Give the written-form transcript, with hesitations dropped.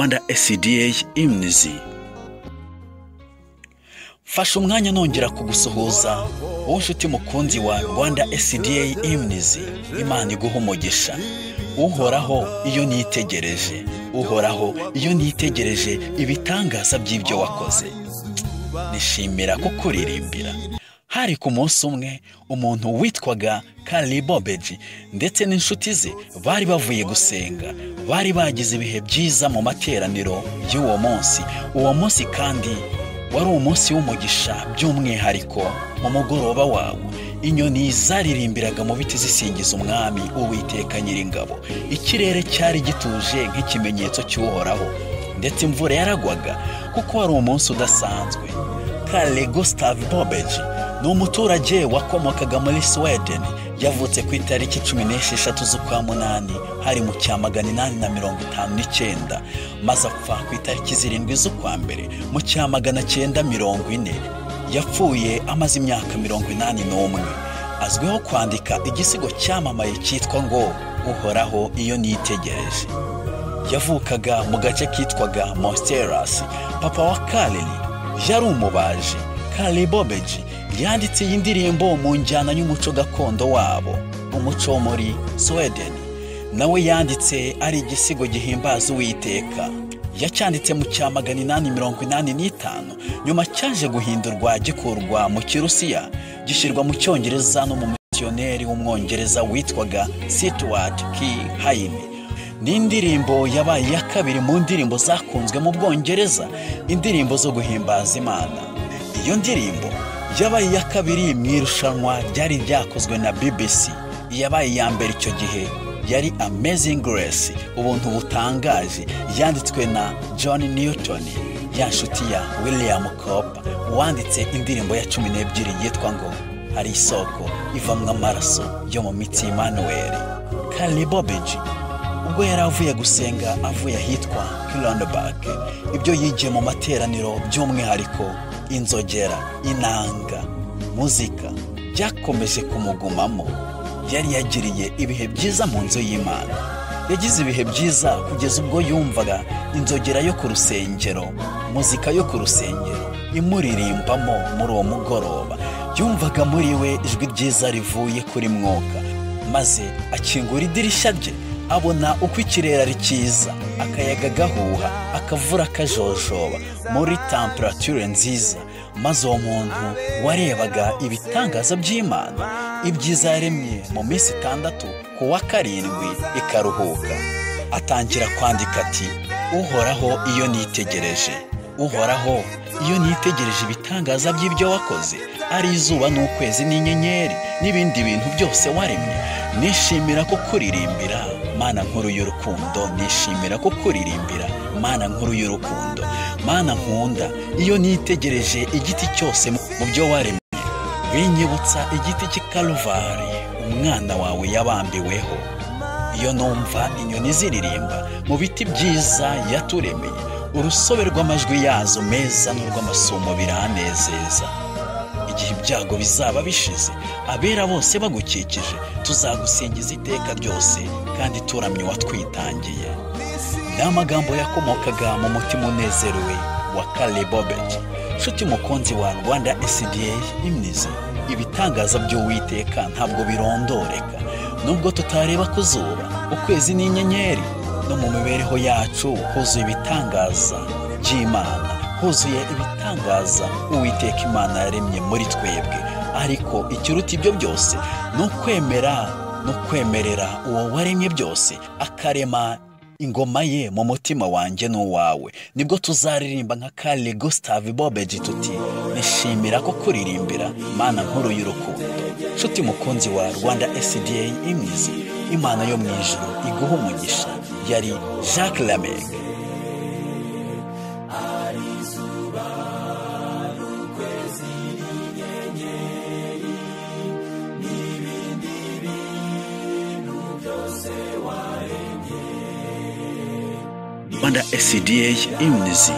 Rwanda SDA Imnizi. Fasha umwanya nongera kugusuhuza wowe nshuti mukunzi wa Rwanda SDA Imnizi. Imana iguha umugisha. Uhoraho iyo nitegereje, uhoraho iyo nitegereje ibitangaza by'ibyo wakoze, nishimira kukuririmbira. Hari ku munsi umwe umuntu witwaga Kali Bobeji ndetse n'inshuti ze bari bavuye gusenga, bari bagize ibihe byiza mu materaniro y'uwo munsi. Uwo munsi kandi wari umunsi w'umugisha, by'umwihariko mu mugoroba wawo inyoni zaririmbiraga mu biti zisingiza umwami Uwiteka Nyiringabo. Ikirere cyari gituje nk'ikimenyetso cy'uhoraho, ndetse imvura yaragwaga kuko wari umunsi udasanzwe. Kali Gustav Bobeji ni umuturage wakomokaga muri Sweden. Yavutse ku itariki 16 z'ukwa munani hari mu 1859, maze apfa ku itariki 7 z'ukwa mbere mu 1940. Yapfuye amaze imyaka 81. Azwiho kwandika igisigo cyamamaye cyitwa ngo uhoraho iyo nitegereje. Yavukaga mu gace kitwaga Monsteras. Papa wa Kali yari umubaji. Kali Bobeji yanditse iyi ndirimbo mu njyana y'umuco gakondo wabo, umuco muri Sweden. Nawe yanditse ari igisigo gihimbaza Uwiteka. Yacyanditse mu 1885, nyuma cyaje guhindurwa gikurwa mu Kirusiya gishyirwa mu Cyongereza no mu misiyoneri w'umwongereza witwaga Stuart Hayne. Ni indirimbo yabaye ya kabiri mu ndirimbo zakunzwe mu Bwongereza, indirimbo zo guhimbaza Imana. Iyo ndirimbo yabaye ya kabiri mu irushanwa ryari ryakozwe na BBC. Yabaye ya mbere icyo gihe yari Amazing Grace, ubuntu butangaje, yanditswe na John Newton, ya nshuti ya William Cowper, wanditse indirimbo ya 12 yitwa ngo hari isoko ivamwa amaraso yo mu mitsi Emmanuel. Kali Bobeji ubwo yari avuye gusenga, avuye ahitwa Kilonberg, ibyo yigiye mu materaniro, by'umwihariko inzogera, inanga, muzika byakomeje kumugumamo. Yari yagiriye ibihe byiza mu nzu y'Imana. Yagize ibihe byiza kugeza ubwo yumvaga inzogera yo ku rusengero, muzika yo ku rusengero imuririmbamo muri uwo mugoroba. Yumvaga muri we ijwi ryiza rivuye kuri Mwuka, maze akingura idirishya rye, abona uko ikirere ari cyiza, akayaga gahuha, akavura kajojoba muri temperature nziza. Maze uwo muntu warebaga ibitangaza by'Imana, ibyiza yaremye mu minsi 6, ku wa 7 ikaruhuka, atangira kwandika ati uhoraho iyo nitegereje, uhoraho iyo nitegereje ibitangaza by'ibyo wakoze, ari izuba n'ukwezi n'inyenyeri n'ibindi bintu byose waremye. Nishimira ko kuririmbira Mana nkuru y'urukundo, nishimira ko kuririmbira Mana nkuru y'urukundo. Mana nkunda iyo nitegereje igiti cyose mu byo waremye, binyibutsa igiti cy'Kalvari umwana wawe yabambiweho. Iyo numva inyoni ziririmba mu biti byiza yaturemeye, urusobe rw'amajwi yazo meza n'urw'amasumo biranezeza. Igihe ibyago bizaba bishize, abera bose bagukikije, tuzagusingiza iteka ryose kandi turamye watwitangiye. Ni amagambo yakomokaga mu mutima unezerewe wa Kali Bobeji. Nshuti mukunzi wa Rwanda SDA Imnizi, ibitangaza by'Uwiteka ntabwo birondoreka. Nubwo tutareba ku zuba, ukwezi n'inyenyeri, no mu mibereho yacu huzuye ibitangaza by'Imana, huzuye ibitangaza Uwiteka Imana yaremye muri twebwe. Ariko ikiruta ibyo byose no kwemera no kwemerera uwo waremye byose, akarema ingoma ye mu mutima wanjye n'uwawe. Nibwo tuzaririmba nka Kali Gustav Bobeji tuti nishimira ko kuririmbira Mana nkuru y'urukundo. Nshuti mukunzi wa Rwanda SDA Imnizi, Imana yo mu ijuru iguha umugisha. Yari Jacques Lameg. Rwanda SDA Imnizi.